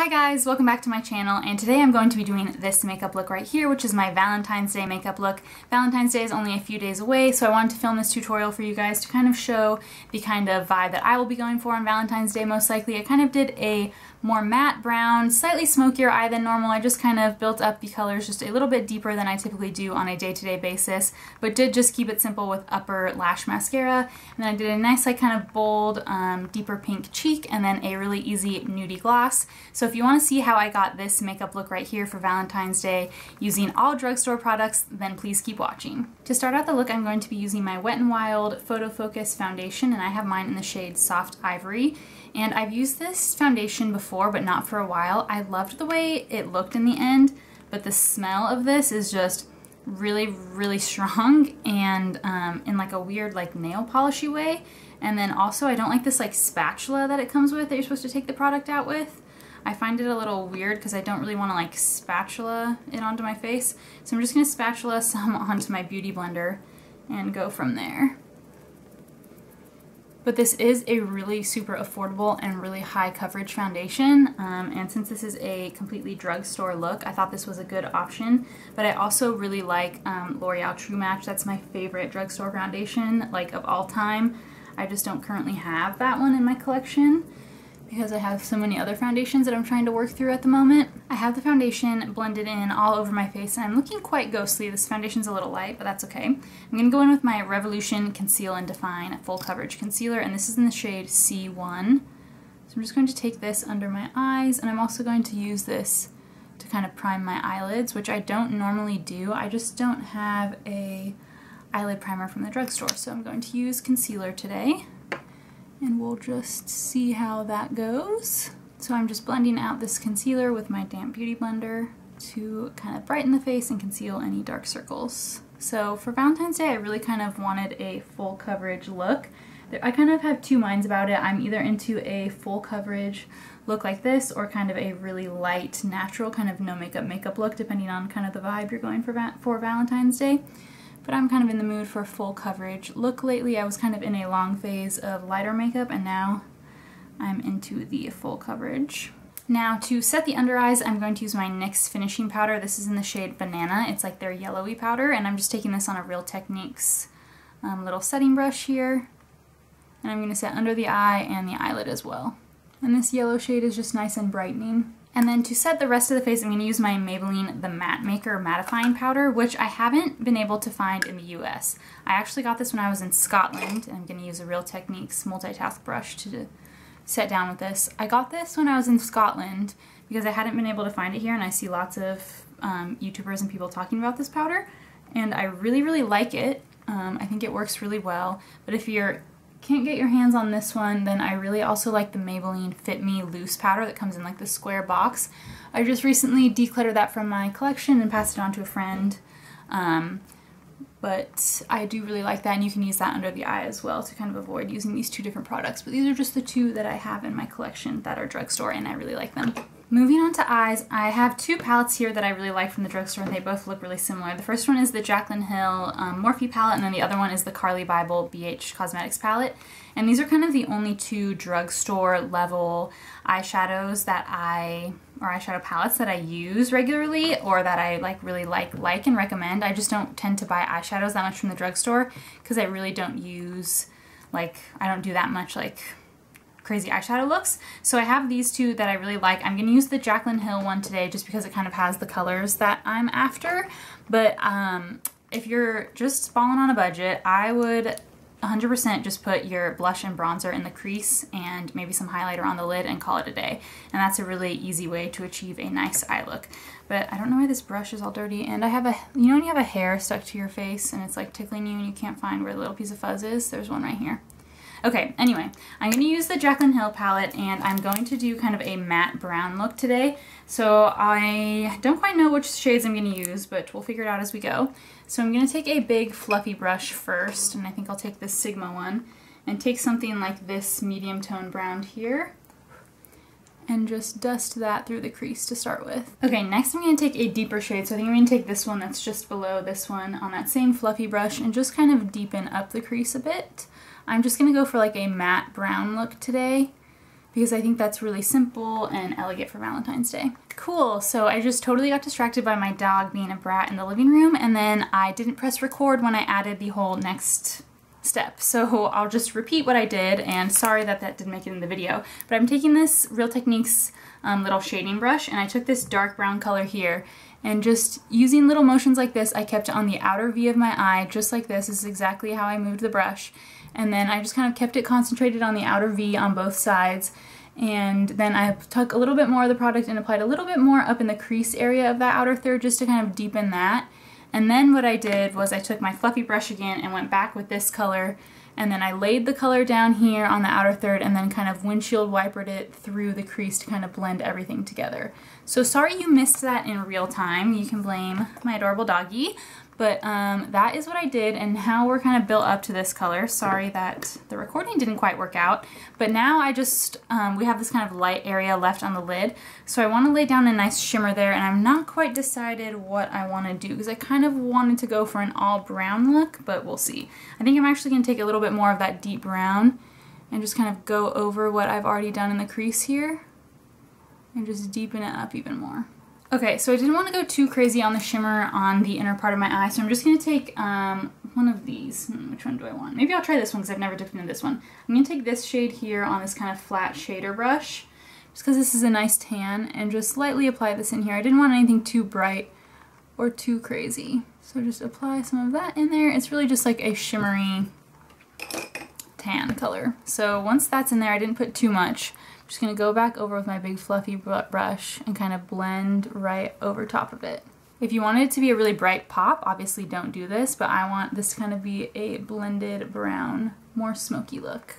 Hi guys, welcome back to my channel, and today I'm going to be doing this makeup look right here, which is my Valentine's Day makeup look. Valentine's Day is only a few days away, so I wanted to film this tutorial for you guys to kind of show the kind of vibe that I will be going for on Valentine's Day most likely. I kind of did a more matte brown, slightly smokier eye than normal. I just kind of built up the colors just a little bit deeper than I typically do on a day-to-day basis, but did just keep it simple with upper lash mascara. And then I did a nice like kind of bold, deeper pink cheek, and then a really easy nudie gloss. So if you want to see how I got this makeup look right here for Valentine's Day using all drugstore products, then please keep watching. To start out the look, I'm going to be using my Wet n Wild Photofocus foundation, and I have mine in the shade Soft Ivory. And I've used this foundation before, but not for a while. I loved the way it looked in the end, but the smell of this is just really, really strong and in like a weird like nail polishy way. And then also I don't like this like spatula that it comes with that you're supposed to take the product out with. I find it a little weird because I don't really want to like spatula it onto my face. So I'm just going to spatula some onto my beauty blender and go from there. But this is a really super affordable and really high coverage foundation, and since this is a completely drugstore look, I thought this was a good option. But I also really like L'Oreal True Match. That's my favorite drugstore foundation, like of all time. I just don't currently have that one in my collection because I have so many other foundations that I'm trying to work through at the moment. I have the foundation blended in all over my face, and I'm looking quite ghostly. This foundation's a little light, but that's okay. I'm gonna go in with my Revolution Conceal and Define Full Coverage Concealer, and this is in the shade C1. So I'm just going to take this under my eyes, and I'm also going to use this to kind of prime my eyelids, which I don't normally do. I just don't have a eyelid primer from the drugstore, so I'm going to use concealer today. And we'll just see how that goes. So I'm just blending out this concealer with my damp beauty blender to kind of brighten the face and conceal any dark circles. So for Valentine's Day, I really kind of wanted a full coverage look. I kind of have two minds about it. I'm either into a full coverage look like this or kind of a really light, natural, kind of no makeup look, depending on kind of the vibe you're going for Valentine's Day. But I'm kind of in the mood for a full coverage look lately. I was kind of in a long phase of lighter makeup, and now I'm into the full coverage. Now to set the under eyes, I'm going to use my NYX finishing powder. This is in the shade Banana. It's like their yellowy powder, and I'm just taking this on a Real Techniques little setting brush here. And I'm going to set under the eye and the eyelid as well. And this yellow shade is just nice and brightening. And then to set the rest of the face, I'm going to use my Maybelline The Matte Maker Mattifying Powder, which I haven't been able to find in the US. I actually got this when I was in Scotland, and I'm going to use a Real Techniques multitask brush to set down with this. I got this when I was in Scotland because I hadn't been able to find it here, and I see lots of YouTubers and people talking about this powder, and I really, really like it. I think it works really well, but if you're can't get your hands on this one, then I really also like the Maybelline Fit Me Loose powder that comes in like the square box. I just recently decluttered that from my collection and passed it on to a friend, but I do really like that, and you can use that under the eye as well to kind of avoid using these two different products. But these are just the two that I have in my collection that are drugstore, and I really like them. Moving on to eyes, I have two palettes here that I really like from the drugstore, and they both look really similar. The first one is the Jaclyn Hill Morphe palette, and then the other one is the Carly Bible BH Cosmetics palette. And these are kind of the only two drugstore level eyeshadows that or eyeshadow palettes that I use regularly, or that I like really like and recommend. I just don't tend to buy eyeshadows that much from the drugstore because I really don't use, I don't do that much like crazy eyeshadow looks. So I have these two that I really like. I'm going to use the Jaclyn Hill one today just because it kind of has the colors that I'm after. But if you're just balling on a budget, I would 100% just put your blush and bronzer in the crease and maybe some highlighter on the lid and call it a day. And that's a really easy way to achieve a nice eye look. But I don't know why this brush is all dirty, and I have you know when you have a hair stuck to your face and it's like tickling you and you can't find where the little piece of fuzz is? There's one right here. Okay, anyway, I'm going to use the Jaclyn Hill palette, and I'm going to do kind of a matte brown look today. So I don't quite know which shades I'm going to use, but we'll figure it out as we go. So I'm going to take a big fluffy brush first, and I think I'll take this Sigma one, and take something like this medium tone brown here, and just dust that through the crease to start with. Okay, next I'm going to take a deeper shade, so I think I'm going to take this one that's just below this one on that same fluffy brush, and just kind of deepen up the crease a bit. I'm just going to go for like a matte brown look today, because I think that's really simple and elegant for Valentine's Day. Cool, so I just totally got distracted by my dog being a brat in the living room, and then I didn't press record when I added the whole next step. So I'll just repeat what I did, and sorry that that didn't make it in the video, but I'm taking this Real Techniques little shading brush, and I took this dark brown color here, and just using little motions like this, I kept it on the outer V of my eye, just like this. This is exactly how I moved the brush. And then I just kind of kept it concentrated on the outer V on both sides. And then I took a little bit more of the product and applied a little bit more up in the crease area of that outer third just to kind of deepen that. And then what I did was I took my fluffy brush again and went back with this color, and then I laid the color down here on the outer third and then kind of windshield wipered it through the crease to kind of blend everything together. So sorry you missed that in real time. You can blame my adorable doggy. But that is what I did and how we're kind of built up to this color. Sorry that the recording didn't quite work out. But now I just, we have this kind of light area left on the lid. So I want to lay down a nice shimmer there, and I'm not quite decided what I want to do because I kind of wanted to go for an all brown look, but we'll see. I think I'm actually going to take a little bit more of that deep brown and just kind of go over what I've already done in the crease here and just deepen it up even more. Okay, so I didn't want to go too crazy on the shimmer on the inner part of my eye, so I'm just going to take one of these. Which one do I want? Maybe I'll try this one because I've never dipped into this one. I'm going to take this shade here on this kind of flat shader brush, just because this is a nice tan, and just lightly apply this in here. I didn't want anything too bright or too crazy, so just apply some of that in there. It's really just like a shimmery tan color. So once that's in there, I didn't put too much. I'm just going to go back over with my big fluffy brush and kind of blend right over top of it. If you wanted it to be a really bright pop, obviously don't do this, but I want this to kind of be a blended brown, more smoky look.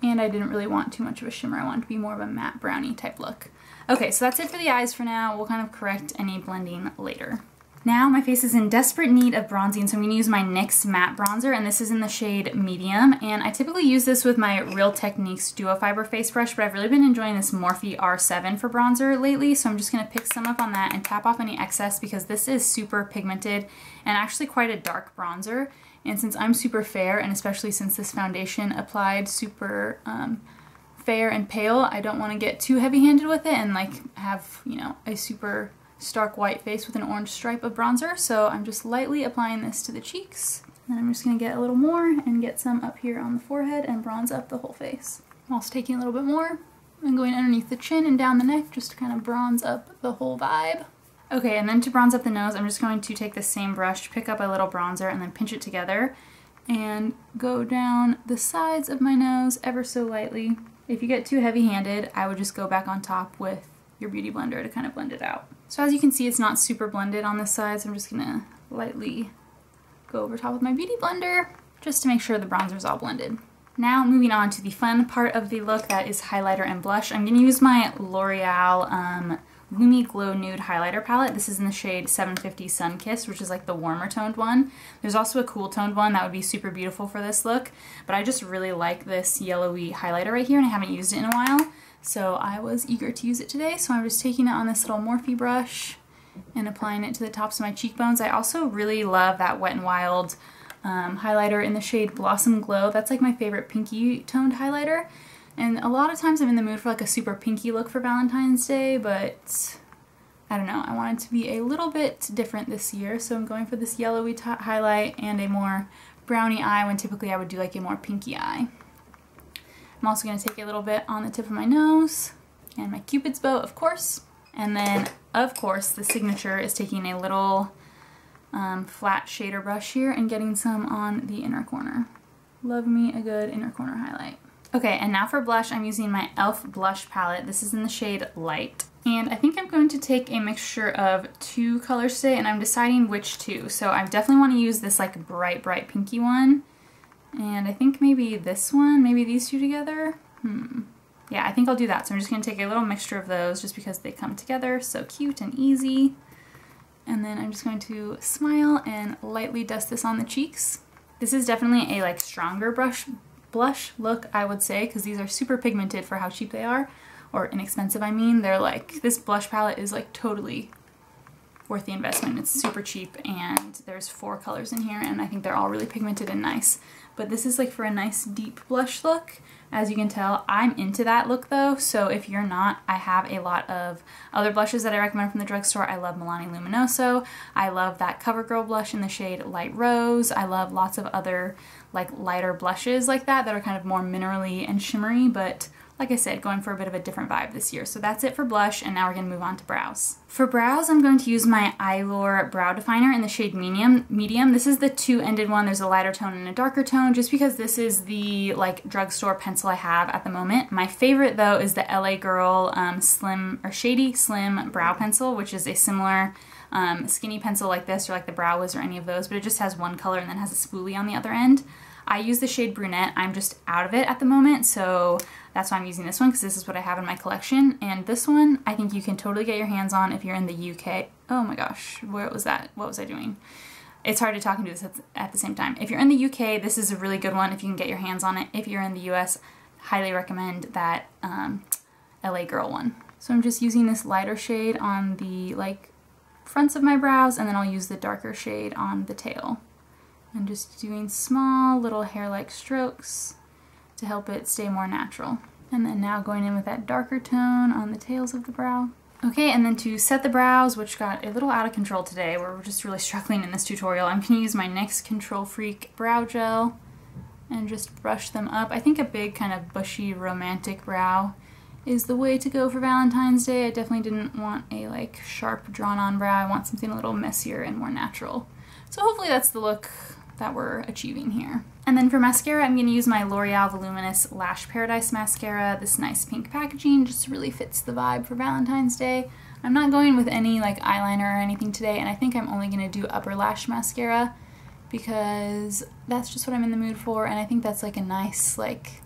And I didn't really want too much of a shimmer. I want it to be more of a matte brownie type look. Okay, so that's it for the eyes for now. We'll kind of correct any blending later. Now my face is in desperate need of bronzing, so I'm going to use my NYX matte bronzer, and this is in the shade Medium. And I typically use this with my Real Techniques Duo Fiber face brush, but I've really been enjoying this Morphe R7 for bronzer lately, so I'm just going to pick some up on that and tap off any excess because this is super pigmented and actually quite a dark bronzer. And since I'm super fair, and especially since this foundation applied super fair and pale, I don't want to get too heavy-handed with it and like have, you know, a super stark white face with an orange stripe of bronzer. So I'm just lightly applying this to the cheeks, and I'm just going to get a little more and get some up here on the forehead and bronze up the whole face. I'm also taking a little bit more and going underneath the chin and down the neck just to kind of bronze up the whole vibe. Okay, and then to bronze up the nose, I'm just going to take the same brush, pick up a little bronzer, and then pinch it together and go down the sides of my nose ever so lightly. If you get too heavy-handed, I would just go back on top with your Beauty Blender to kind of blend it out. So as you can see, it's not super blended on this side, so I'm just gonna lightly go over top with my Beauty Blender just to make sure the bronzer is all blended. Now moving on to the fun part of the look, that is highlighter and blush. I'm gonna use my L'Oreal Lumi Glow Nude highlighter palette. This is in the shade 750 Sunkissed, which is like the warmer toned one. There's also a cool toned one that would be super beautiful for this look, but I just really like this yellowy highlighter right here, and I haven't used it in a while. So I was eager to use it today, so I'm just taking it on this little Morphe brush and applying it to the tops of my cheekbones. I also really love that Wet n Wild highlighter in the shade Blossom Glow. That's like my favorite pinky toned highlighter. And a lot of times I'm in the mood for like a super pinky look for Valentine's Day, but I don't know, I want it to be a little bit different this year, so I'm going for this yellowy highlight and a more brownie eye when typically I would do like a more pinky eye. I'm also going to take a little bit on the tip of my nose and my Cupid's bow, of course. And then, of course, the signature is taking a little flat shader brush here and getting some on the inner corner. Love me a good inner corner highlight. Okay, and now for blush, I'm using my e.l.f. blush palette. This is in the shade Light. And I think I'm going to take a mixture of two colors today, and I'm deciding which two. So I definitely want to use this like bright, bright pinky one. And I think maybe this one, maybe these two together. Yeah, I think I'll do that. So I'm just going to take a little mixture of those just because they come together so cute and easy. And then I'm just going to smile and lightly dust this on the cheeks. This is definitely a like stronger blush look, I would say, because these are super pigmented for how cheap they are, or inexpensive I mean. They're like, this blush palette is like totally worth the investment. It's super cheap, and there's 4 colors in here, and I think they're all really pigmented and nice. But this is like for a nice deep blush look, As you can tell, I'm into that look though, so if you're not, I have a lot of other blushes that I recommend from the drugstore. I love Milani Luminoso. I love that CoverGirl blush in the shade Light Rose. I love lots of other like lighter blushes like that are kind of more minerally and shimmery, but like I said, going for a bit of a different vibe this year. So that's it for blush, and now we're gonna move on to brows. For brows, I'm going to use my Eyelure brow definer in the shade Medium. This is the two-ended one. There's a lighter tone and a darker tone, just because this is the like drugstore pencil I have at the moment. My favorite though is the LA Girl Shady Slim Brow Pencil, which is a similar skinny pencil like this, or like the Brow Wiz or any of those, but it just has one color and then has a spoolie on the other end. I use the shade Brunette. I'm just out of it at the moment, so that's why I'm using this one, because this is what I have in my collection. And this one, I think you can totally get your hands on if you're in the UK. Oh my gosh, where was that? What was I doing? It's hard to talk and do this at the same time. If you're in the UK, this is a really good one if you can get your hands on it. If you're in the US, highly recommend that LA Girl one. So I'm just using this lighter shade on the like fronts of my brows, and then I'll use the darker shade on the tail. I'm just doing small little hair-like strokes to help it stay more natural. And then now going in with that darker tone on the tails of the brow. Okay, and then to set the brows, which got a little out of control today, we're just really struggling in this tutorial, I'm gonna use my NYX Control Freak brow gel and just brush them up. I think a big kind of bushy romantic brow is the way to go for Valentine's Day. I definitely didn't want a like sharp drawn-on brow. I want something a little messier and more natural. So hopefully that's the look that we're achieving here. And then for mascara, I'm going to use my L'Oreal Voluminous Lash Paradise Mascara. This nice pink packaging just really fits the vibe for Valentine's Day. I'm not going with any like eyeliner or anything today, and I think I'm only going to do upper lash mascara because that's just what I'm in the mood for, and I think that's like a nice, like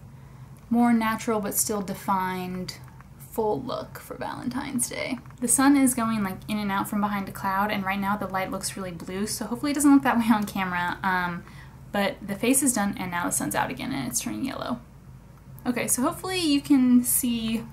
more natural but still defined full look for Valentine's Day. The sun is going like in and out from behind a cloud, and right now the light looks really blue, so hopefully it doesn't look that way on camera. But the face is done and now the sun's out again and it's turning yellow. Okay, so hopefully you can see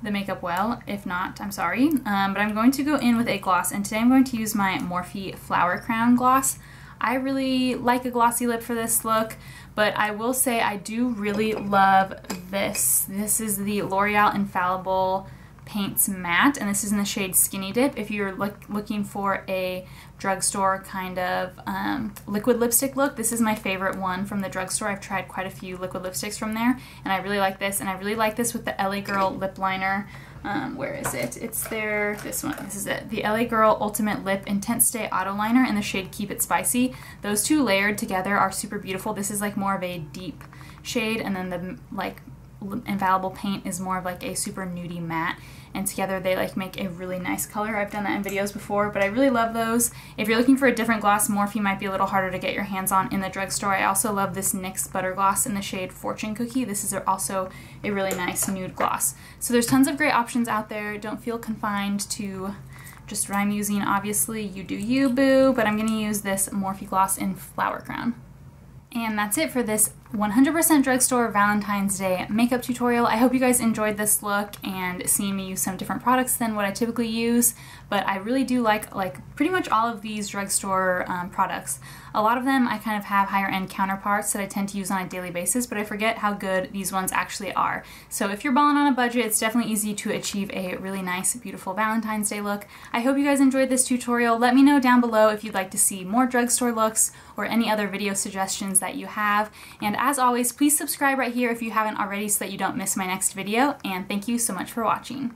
the makeup well. If not, I'm sorry. But I'm going to go in with a gloss, and today I'm going to use my Morphe Flower Crown gloss. I really like a glossy lip for this look, but I will say I do really love this. This is the L'Oreal Infallible Paints Matte, and this is in the shade Skinny Dip. If you're looking for a drugstore kind of liquid lipstick look, this is my favorite one from the drugstore. I've tried quite a few liquid lipsticks from there, and I really like this, and I really like this with the LA Girl lip liner. Where is it? It's there, this one, this is it. The LA Girl Ultimate Lip Intense Stay Auto Liner in the shade Keep It Spicy. Those two layered together are super beautiful. This is like more of a deep shade, and then the like Infallible Paint is more of like a super nudie matte, and together they like make a really nice color. I've done that in videos before, but I really love those. If you're looking for a different gloss, Morphe might be a little harder to get your hands on in the drugstore. I also love this NYX Butter Gloss in the shade Fortune Cookie. This is also a really nice nude gloss. So there's tons of great options out there. Don't feel confined to just what I'm using. Obviously, you do you, boo, but I'm gonna use this Morphe gloss in Flower Crown. And that's it for this 100% drugstore Valentine's Day makeup tutorial. I hope you guys enjoyed this look and seeing me use some different products than what I typically use, but I really do like pretty much all of these drugstore products. A lot of them I kind of have higher end counterparts that I tend to use on a daily basis, but I forget how good these ones actually are. So if you're balling on a budget, it's definitely easy to achieve a really nice, beautiful Valentine's Day look. I hope you guys enjoyed this tutorial. Let me know down below if you'd like to see more drugstore looks or any other video suggestions that you have. And as always, please subscribe right here if you haven't already so that you don't miss my next video. And thank you so much for watching.